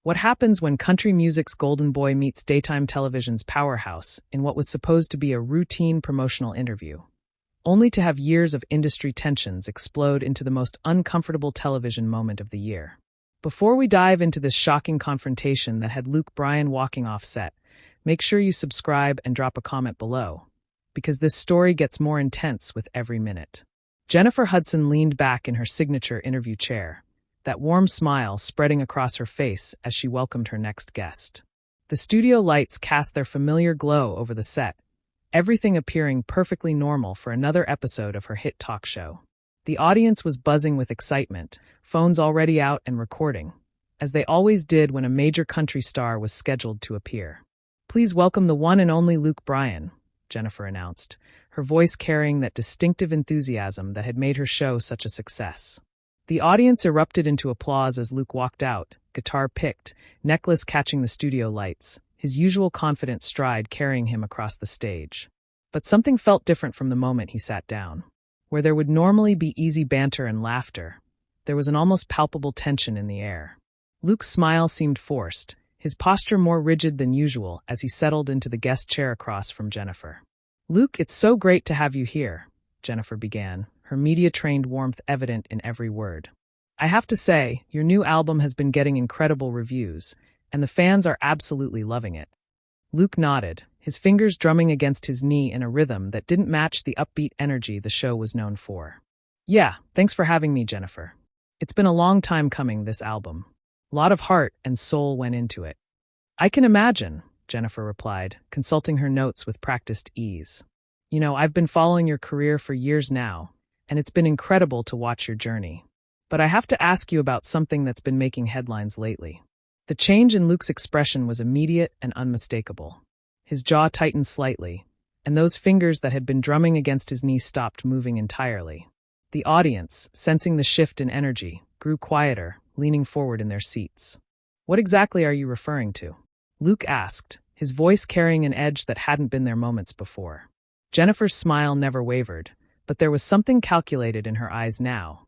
What happens when country music's golden boy meets daytime television's powerhouse in what was supposed to be a routine promotional interview, only to have years of industry tensions explode into the most uncomfortable television moment of the year? Before we dive into this shocking confrontation that had Luke Bryan walking off set, make sure you subscribe and drop a comment below, because this story gets more intense with every minute. Jennifer Hudson leaned back in her signature interview chair, that warm smile spreading across her face as she welcomed her next guest. The studio lights cast their familiar glow over the set, everything appearing perfectly normal for another episode of her hit talk show. The audience was buzzing with excitement, phones already out and recording, as they always did when a major country star was scheduled to appear. "Please welcome the one and only Luke Bryan," Jennifer announced, her voice carrying that distinctive enthusiasm that had made her show such a success. The audience erupted into applause as Luke walked out, guitar picked, necklace catching the studio lights, his usual confident stride carrying him across the stage. But something felt different from the moment he sat down. Where there would normally be easy banter and laughter, there was an almost palpable tension in the air. Luke's smile seemed forced, his posture more rigid than usual as he settled into the guest chair across from Jennifer. "Luke, it's so great to have you here," Jennifer began, her media-trained warmth evident in every word. "I have to say, your new album has been getting incredible reviews, and the fans are absolutely loving it." Luke nodded, his fingers drumming against his knee in a rhythm that didn't match the upbeat energy the show was known for. "Yeah, thanks for having me, Jennifer. It's been a long time coming, this album. A lot of heart and soul went into it." "I can imagine," Jennifer replied, consulting her notes with practiced ease. "You know, I've been following your career for years now, and it's been incredible to watch your journey. But I have to ask you about something that's been making headlines lately." The change in Luke's expression was immediate and unmistakable. His jaw tightened slightly, and those fingers that had been drumming against his knee stopped moving entirely. The audience, sensing the shift in energy, grew quieter, leaning forward in their seats. "What exactly are you referring to?" Luke asked, his voice carrying an edge that hadn't been there moments before. Jennifer's smile never wavered, but there was something calculated in her eyes now,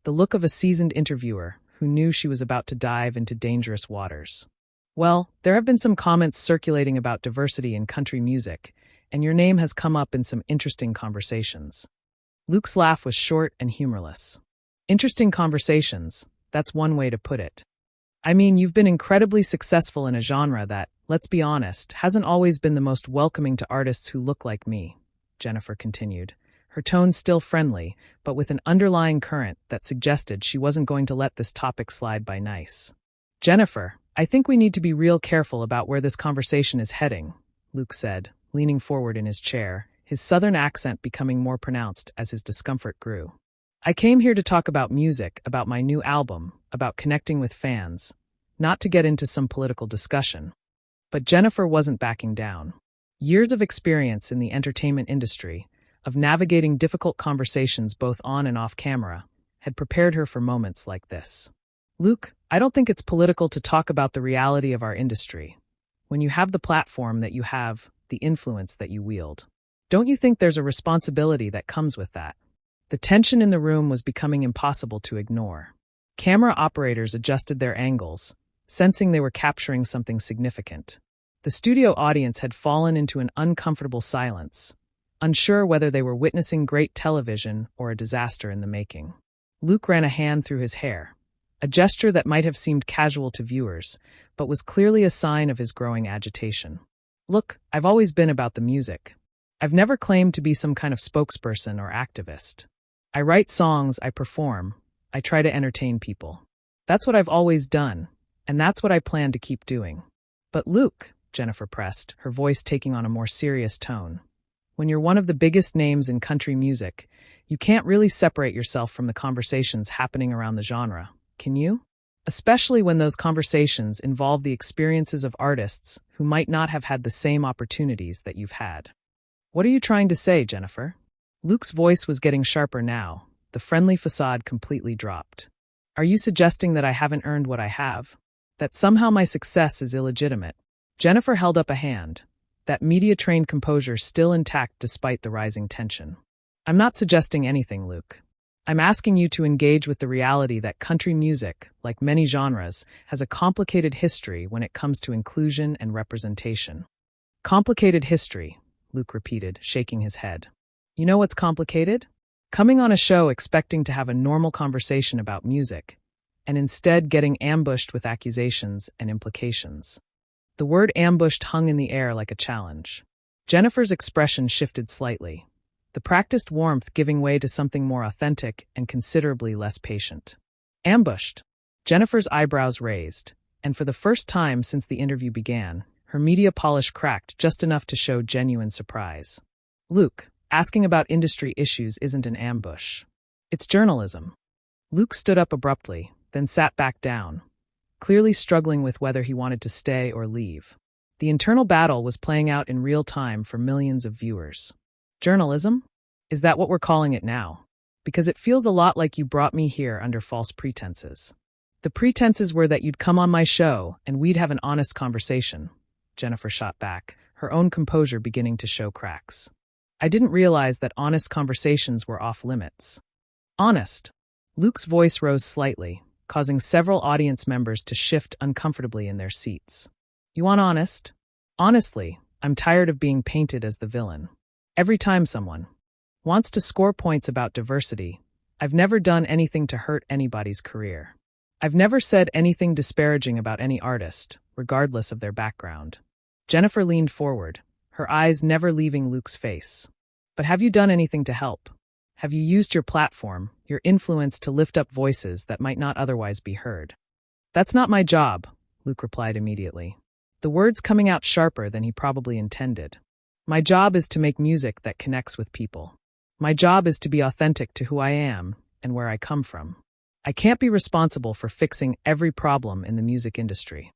the look of a seasoned interviewer who knew she was about to dive into dangerous waters. "Well, there have been some comments circulating about diversity in country music, and your name has come up in some interesting conversations." Luke's laugh was short and humorless. "Interesting conversations, that's one way to put it. I mean, you've been incredibly successful in a genre that, let's be honest, hasn't always been the most welcoming to artists who look like me," Jennifer continued, her tone still friendly, but with an underlying current that suggested she wasn't going to let this topic slide by nice. "Jennifer, I think we need to be real careful about where this conversation is heading," Luke said, leaning forward in his chair, his southern accent becoming more pronounced as his discomfort grew. "I came here to talk about music, about my new album, about connecting with fans, not to get into some political discussion." But Jennifer wasn't backing down. Years of experience in the entertainment industry, of navigating difficult conversations both on and off camera, had prepared her for moments like this. "Luke, I don't think it's political to talk about the reality of our industry. When you have the platform that you have, the influence that you wield, don't you think there's a responsibility that comes with that?" The tension in the room was becoming impossible to ignore. Camera operators adjusted their angles, sensing they were capturing something significant. The studio audience had fallen into an uncomfortable silence, unsure whether they were witnessing great television or a disaster in the making. Luke ran a hand through his hair, a gesture that might have seemed casual to viewers, but was clearly a sign of his growing agitation. "Look, I've always been about the music. I've never claimed to be some kind of spokesperson or activist. I write songs, I perform, I try to entertain people. That's what I've always done, and that's what I plan to keep doing." "But Luke," Jennifer pressed, her voice taking on a more serious tone, "when you're one of the biggest names in country music, you can't really separate yourself from the conversations happening around the genre, can you? Especially when those conversations involve the experiences of artists who might not have had the same opportunities that you've had." "What are you trying to say, Jennifer?" Luke's voice was getting sharper now, the friendly facade completely dropped. "Are you suggesting that I haven't earned what I have? That somehow my success is illegitimate?" Jennifer held up a hand, that media-trained composure still intact despite the rising tension. "I'm not suggesting anything, Luke. I'm asking you to engage with the reality that country music, like many genres, has a complicated history when it comes to inclusion and representation. Complicated history, Luke repeated, shaking his head. You know what's complicated? Coming on a show expecting to have a normal conversation about music, and instead getting ambushed with accusations and implications. The word ambushed hung in the air like a challenge. Jennifer's expression shifted slightly, the practiced warmth giving way to something more authentic and considerably less patient. Ambushed. Jennifer's eyebrows raised, and for the first time since the interview began, her media polish cracked just enough to show genuine surprise. Luke, asking about industry issues isn't an ambush. It's journalism. Luke stood up abruptly, then sat back down, clearly struggling with whether he wanted to stay or leave. The internal battle was playing out in real time for millions of viewers. Journalism? Is that what we're calling it now? Because it feels a lot like you brought me here under false pretenses. The pretenses were that you'd come on my show and we'd have an honest conversation. Jennifer shot back, her own composure beginning to show cracks. I didn't realize that honest conversations were off limits. Honest. Luke's voice rose slightly, causing several audience members to shift uncomfortably in their seats. You want honest? Honestly, I'm tired of being painted as the villain. Every time someone wants to score points about diversity, I've never done anything to hurt anybody's career. I've never said anything disparaging about any artist, regardless of their background. Jennifer leaned forward, her eyes never leaving Luke's face. But have you done anything to help? Have you used your platform, your influence to lift up voices that might not otherwise be heard? That's not my job, Luke replied immediately, the words coming out sharper than he probably intended. My job is to make music that connects with people. My job is to be authentic to who I am and where I come from. I can't be responsible for fixing every problem in the music industry.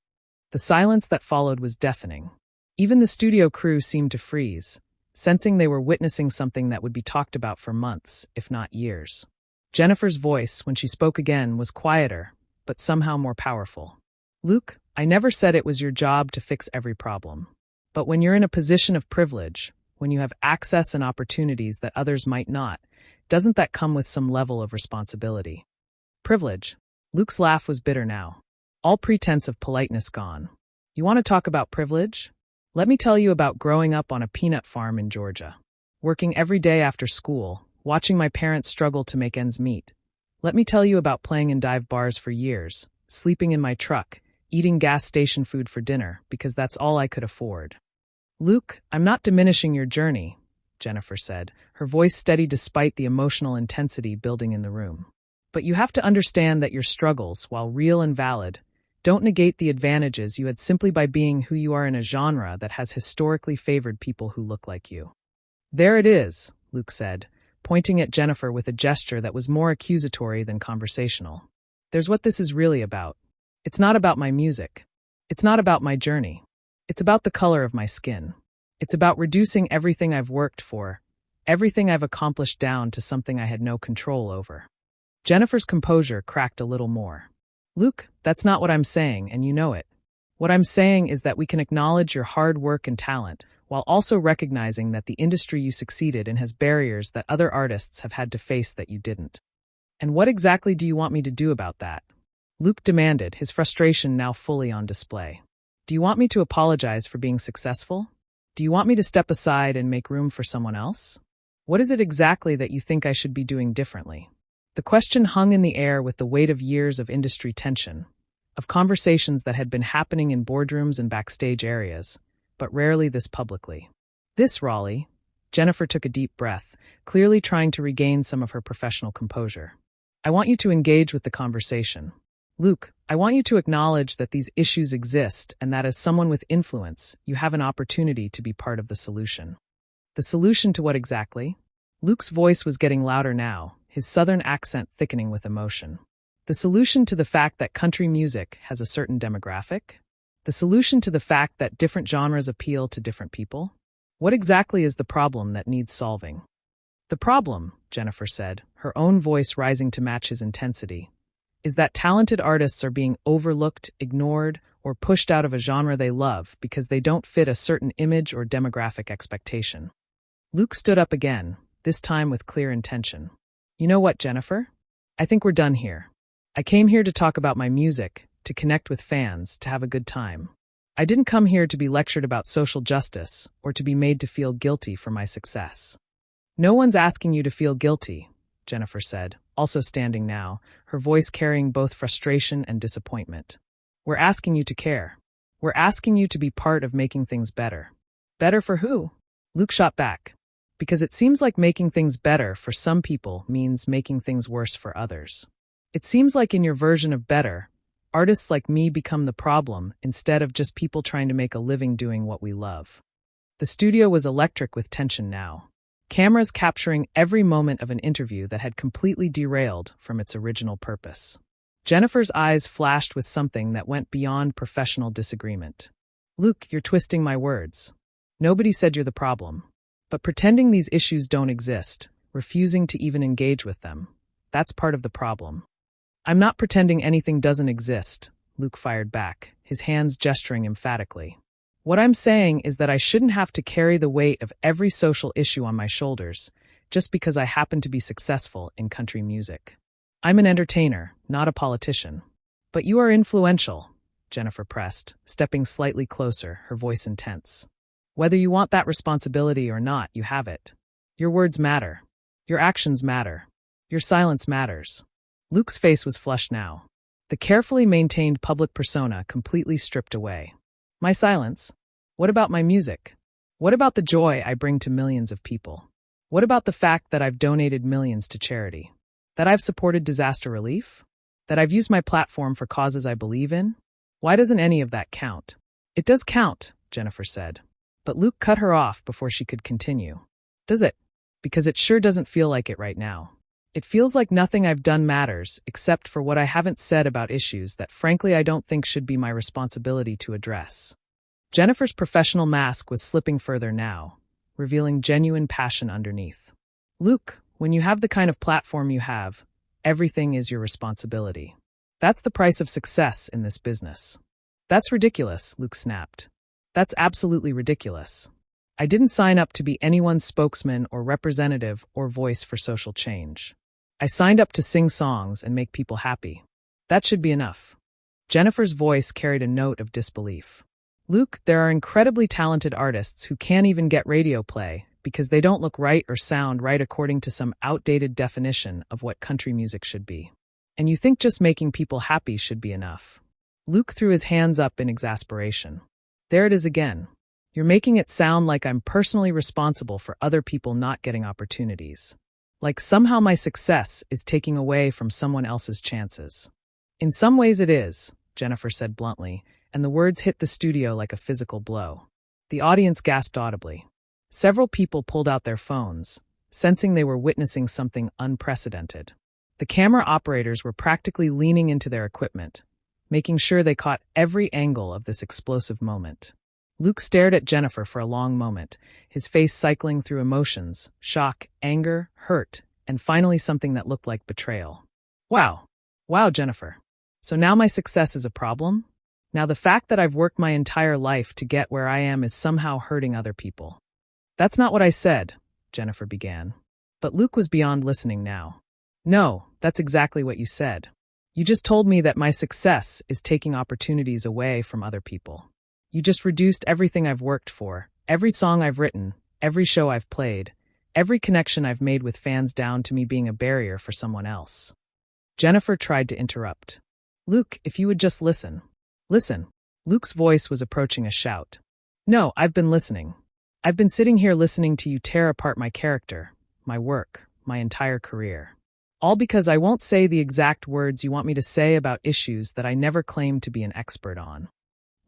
The silence that followed was deafening. Even the studio crew seemed to freeze, sensing they were witnessing something that would be talked about for months, if not years. Jennifer's voice, when she spoke again, was quieter, but somehow more powerful. Luke, I never said it was your job to fix every problem. But when you're in a position of privilege, when you have access and opportunities that others might not, doesn't that come with some level of responsibility? Privilege. Luke's laugh was bitter now, all pretense of politeness gone. You want to talk about privilege? Let me tell you about growing up on a peanut farm in Georgia. Working every day after school, watching my parents struggle to make ends meet. Let me tell you about playing in dive bars for years, sleeping in my truck, eating gas station food for dinner, because that's all I could afford. Luke, I'm not diminishing your journey, Jennifer said, her voice steady despite the emotional intensity building in the room. But you have to understand that your struggles, while real and valid, don't negate the advantages you had simply by being who you are in a genre that has historically favored people who look like you. There it is, Luke said, pointing at Jennifer with a gesture that was more accusatory than conversational. There's what this is really about. It's not about my music. It's not about my journey. It's about the color of my skin. It's about reducing everything I've worked for, everything I've accomplished down to something I had no control over. Jennifer's composure cracked a little more. Luke, that's not what I'm saying, and you know it. What I'm saying is that we can acknowledge your hard work and talent, while also recognizing that the industry you succeeded in has barriers that other artists have had to face that you didn't. And what exactly do you want me to do about that? Luke demanded, his frustration now fully on display. Do you want me to apologize for being successful? Do you want me to step aside and make room for someone else? What is it exactly that you think I should be doing differently? The question hung in the air with the weight of years of industry tension, of conversations that had been happening in boardrooms and backstage areas, but rarely this publicly. This, Raleigh, Jennifer took a deep breath, clearly trying to regain some of her professional composure. I want you to engage with the conversation. Luke, I want you to acknowledge that these issues exist and that as someone with influence, you have an opportunity to be part of the solution. The solution to what exactly? Luke's voice was getting louder now, his southern accent thickening with emotion. The solution to the fact that country music has a certain demographic? The solution to the fact that different genres appeal to different people? What exactly is the problem that needs solving? The problem, Jennifer said, her own voice rising to match his intensity, is that talented artists are being overlooked, ignored, or pushed out of a genre they love because they don't fit a certain image or demographic expectation. Luke stood up again, this time with clear intention. You know what, Jennifer? I think we're done here. I came here to talk about my music, to connect with fans, to have a good time. I didn't come here to be lectured about social justice or to be made to feel guilty for my success. No one's asking you to feel guilty, Jennifer said, also standing now, her voice carrying both frustration and disappointment. We're asking you to care. We're asking you to be part of making things better. Better for who? Luke shot back. Because it seems like making things better for some people means making things worse for others. It seems like in your version of better, artists like me become the problem instead of just people trying to make a living doing what we love. The studio was electric with tension now. Cameras capturing every moment of an interview that had completely derailed from its original purpose. Jennifer's eyes flashed with something that went beyond professional disagreement. Luke, you're twisting my words. Nobody said you're the problem. But pretending these issues don't exist, refusing to even engage with them, that's part of the problem. I'm not pretending anything doesn't exist, Luke fired back, his hands gesturing emphatically. What I'm saying is that I shouldn't have to carry the weight of every social issue on my shoulders just because I happen to be successful in country music. I'm an entertainer, not a politician. But you are influential, Jennifer pressed, stepping slightly closer, her voice intense. Whether you want that responsibility or not, you have it. Your words matter. Your actions matter. Your silence matters. Luke's face was flushed now. The carefully maintained public persona completely stripped away. My silence? What about my music? What about the joy I bring to millions of people? What about the fact that I've donated millions to charity? That I've supported disaster relief? That I've used my platform for causes I believe in? Why doesn't any of that count? It does count, Jennifer said. But Luke cut her off before she could continue. Does it? Because it sure doesn't feel like it right now. It feels like nothing I've done matters except for what I haven't said about issues that frankly I don't think should be my responsibility to address. Jennifer's professional mask was slipping further now, revealing genuine passion underneath. Luke, when you have the kind of platform you have, everything is your responsibility. That's the price of success in this business. That's ridiculous, Luke snapped. That's absolutely ridiculous. I didn't sign up to be anyone's spokesman or representative or voice for social change. I signed up to sing songs and make people happy. That should be enough. Jennifer's voice carried a note of disbelief. Luke, there are incredibly talented artists who can't even get radio play because they don't look right or sound right according to some outdated definition of what country music should be. And you think just making people happy should be enough. Luke threw his hands up in exasperation. There it is again. You're making it sound like I'm personally responsible for other people not getting opportunities. Like somehow my success is taking away from someone else's chances. In some ways it is, Jennifer said bluntly, and the words hit the studio like a physical blow. The audience gasped audibly. Several people pulled out their phones, sensing they were witnessing something unprecedented. The camera operators were practically leaning into their equipment, making sure they caught every angle of this explosive moment. Luke stared at Jennifer for a long moment, his face cycling through emotions, shock, anger, hurt, and finally something that looked like betrayal. Wow, Jennifer. So now my success is a problem? Now the fact that I've worked my entire life to get where I am is somehow hurting other people. That's not what I said, Jennifer began. But Luke was beyond listening now. No, that's exactly what you said. You just told me that my success is taking opportunities away from other people. You just reduced everything I've worked for, every song I've written, every show I've played, every connection I've made with fans down to me being a barrier for someone else. Jennifer tried to interrupt. Luke, if you would just listen. Listen. Luke's voice was approaching a shout. No, I've been listening. I've been sitting here listening to you tear apart my character, my work, my entire career. All because I won't say the exact words you want me to say about issues that I never claimed to be an expert on.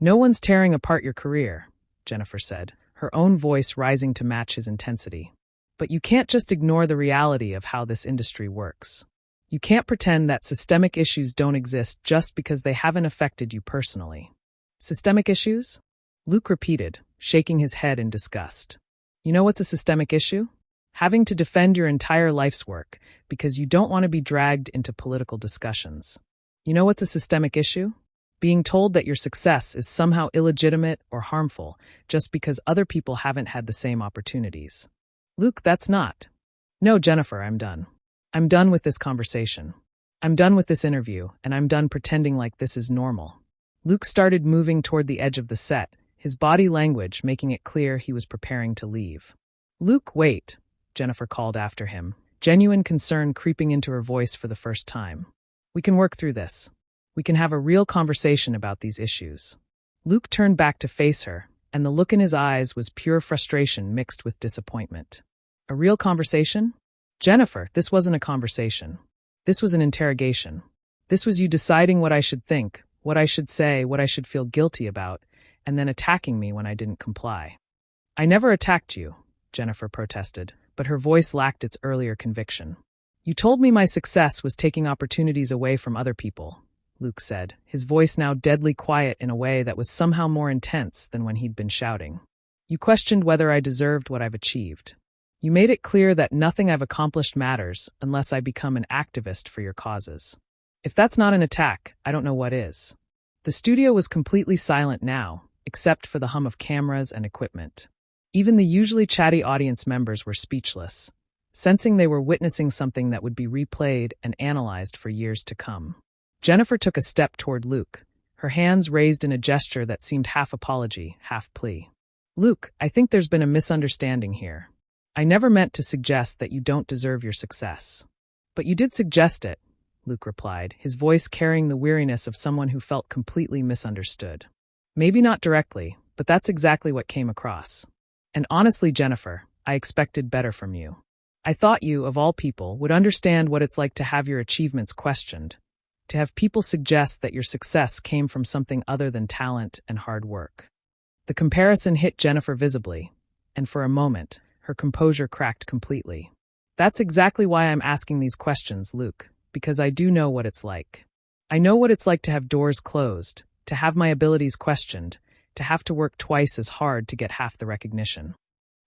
No one's tearing apart your career, Jennifer said, her own voice rising to match his intensity. But you can't just ignore the reality of how this industry works. You can't pretend that systemic issues don't exist just because they haven't affected you personally. Systemic issues? Luke repeated, shaking his head in disgust. You know what's a systemic issue? Having to defend your entire life's work because you don't want to be dragged into political discussions. You know what's a systemic issue? Being told that your success is somehow illegitimate or harmful just because other people haven't had the same opportunities. Luke, that's not. No, Jennifer, I'm done. I'm done with this conversation. I'm done with this interview, and I'm done pretending like this is normal. Luke started moving toward the edge of the set, his body language making it clear he was preparing to leave. Luke, wait, Jennifer called after him, genuine concern creeping into her voice for the first time. We can work through this. We can have a real conversation about these issues. Luke turned back to face her, and the look in his eyes was pure frustration mixed with disappointment. A real conversation? Jennifer, this wasn't a conversation. This was an interrogation. This was you deciding what I should think, what I should say, what I should feel guilty about, and then attacking me when I didn't comply. I never attacked you, Jennifer protested, but her voice lacked its earlier conviction. You told me my success was taking opportunities away from other people, Luke said, his voice now deadly quiet in a way that was somehow more intense than when he'd been shouting. You questioned whether I deserved what I've achieved. You made it clear that nothing I've accomplished matters unless I become an activist for your causes. If that's not an attack, I don't know what is. The studio was completely silent now, except for the hum of cameras and equipment. Even the usually chatty audience members were speechless, sensing they were witnessing something that would be replayed and analyzed for years to come. Jennifer took a step toward Luke, her hands raised in a gesture that seemed half apology, half plea. Luke, I think there's been a misunderstanding here. I never meant to suggest that you don't deserve your success. But you did suggest it, Luke replied, his voice carrying the weariness of someone who felt completely misunderstood. Maybe not directly, but that's exactly what came across. And honestly, Jennifer, I expected better from you. I thought you, of all people, would understand what it's like to have your achievements questioned, to have people suggest that your success came from something other than talent and hard work. The comparison hit Jennifer visibly, and for a moment, her composure cracked completely. That's exactly why I'm asking these questions, Luke, because I do know what it's like. I know what it's like to have doors closed, to have my abilities questioned, to have to work twice as hard to get half the recognition.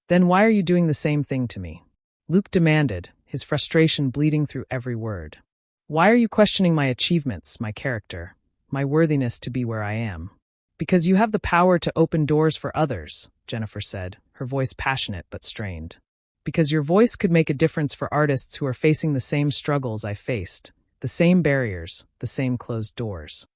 Then why are you doing the same thing to me? Luke demanded, his frustration bleeding through every word. Why are you questioning my achievements, my character, my worthiness to be where I am? Because you have the power to open doors for others, Jennifer said, her voice passionate but strained. Because your voice could make a difference for artists who are facing the same struggles I faced, the same barriers, the same closed doors.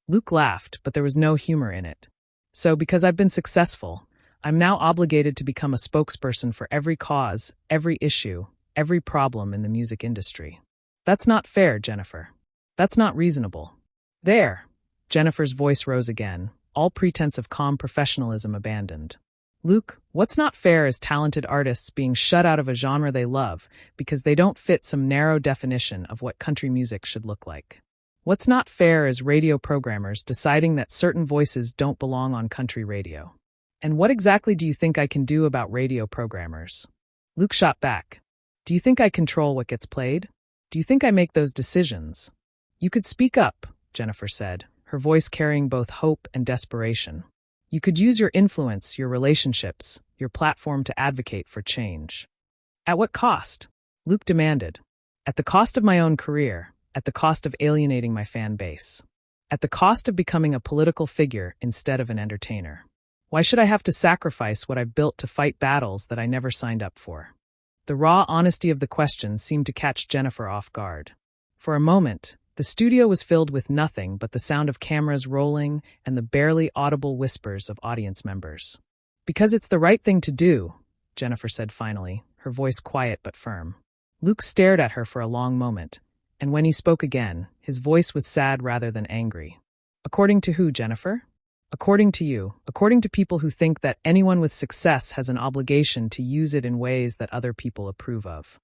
Luke laughed, but there was no humor in it. So, because I've been successful, I'm now obligated to become a spokesperson for every cause, every issue, every problem in the music industry. That's not fair, Jennifer. That's not reasonable. There. Jennifer's voice rose again, all pretense of calm professionalism abandoned. Luke, what's not fair is talented artists being shut out of a genre they love because they don't fit some narrow definition of what country music should look like. What's not fair is radio programmers deciding that certain voices don't belong on country radio. And what exactly do you think I can do about radio programmers? Luke shot back. Do you think I control what gets played? Do you think I make those decisions? You could speak up, Jennifer said, her voice carrying both hope and desperation. You could use your influence, your relationships, your platform to advocate for change. At what cost? Luke demanded. At the cost of my own career, at the cost of alienating my fan base. At the cost of becoming a political figure instead of an entertainer. Why should I have to sacrifice what I've built to fight battles that I never signed up for? The raw honesty of the question seemed to catch Jennifer off guard. For a moment, the studio was filled with nothing but the sound of cameras rolling and the barely audible whispers of audience members. Because it's the right thing to do, Jennifer said finally, her voice quiet but firm. Luke stared at her for a long moment, and when he spoke again, his voice was sad rather than angry. According to who, Jennifer? According to you, according to people who think that anyone with success has an obligation to use it in ways that other people approve of.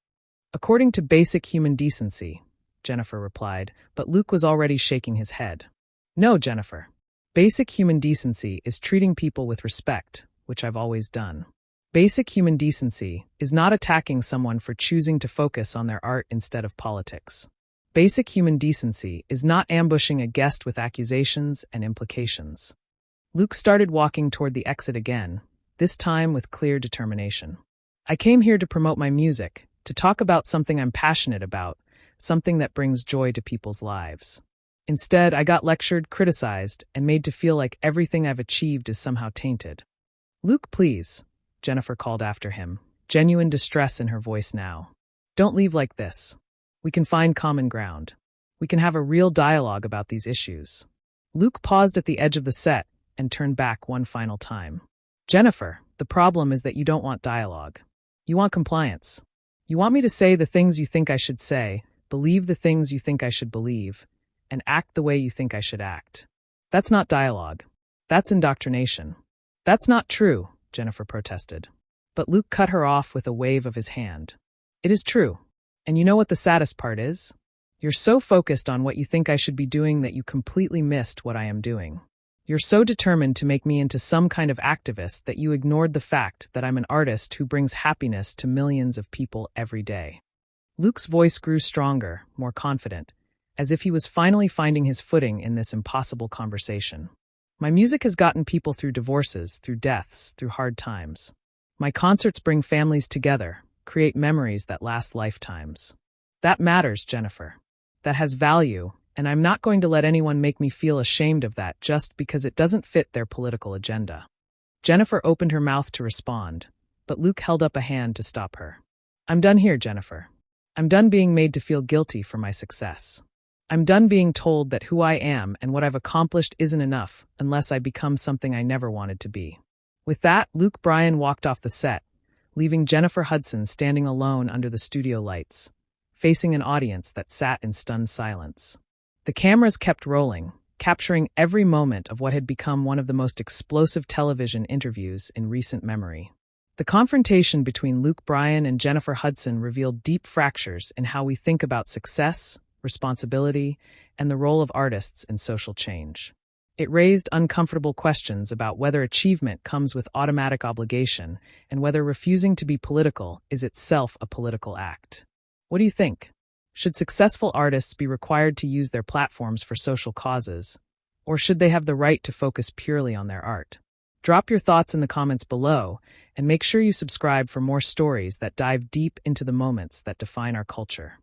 According to basic human decency, Jennifer replied, but Luke was already shaking his head. No, Jennifer. Basic human decency is treating people with respect, which I've always done. Basic human decency is not attacking someone for choosing to focus on their art instead of politics. Basic human decency is not ambushing a guest with accusations and implications. Luke started walking toward the exit again, this time with clear determination. I came here to promote my music, to talk about something I'm passionate about, something that brings joy to people's lives. Instead, I got lectured, criticized, and made to feel like everything I've achieved is somehow tainted. Luke, please, Jennifer called after him, genuine distress in her voice now. Don't leave like this. We can find common ground. We can have a real dialogue about these issues. Luke paused at the edge of the set and turned back one final time. Jennifer, the problem is that you don't want dialogue. You want compliance. You want me to say the things you think I should say, believe the things you think I should believe, and act the way you think I should act. That's not dialogue. That's indoctrination. That's not true, Jennifer protested. But Luke cut her off with a wave of his hand. It is true. And you know what the saddest part is? You're so focused on what you think I should be doing that you completely missed what I am doing. You're so determined to make me into some kind of activist that you ignored the fact that I'm an artist who brings happiness to millions of people every day. Luke's voice grew stronger, more confident, as if he was finally finding his footing in this impossible conversation. My music has gotten people through divorces, through deaths, through hard times. My concerts bring families together, create memories that last lifetimes. That matters, Jennifer. That has value, and I'm not going to let anyone make me feel ashamed of that just because it doesn't fit their political agenda. Jennifer opened her mouth to respond, but Luke held up a hand to stop her. I'm done here, Jennifer. I'm done being made to feel guilty for my success. I'm done being told that who I am and what I've accomplished isn't enough unless I become something I never wanted to be. With that, Luke Bryan walked off the set, leaving Jennifer Hudson standing alone under the studio lights, facing an audience that sat in stunned silence. The cameras kept rolling, capturing every moment of what had become one of the most explosive television interviews in recent memory. The confrontation between Luke Bryan and Jennifer Hudson revealed deep fractures in how we think about success, responsibility, and the role of artists in social change. It raised uncomfortable questions about whether achievement comes with automatic obligation and whether refusing to be political is itself a political act. What do you think? Should successful artists be required to use their platforms for social causes, or should they have the right to focus purely on their art? Drop your thoughts in the comments below, and make sure you subscribe for more stories that dive deep into the moments that define our culture.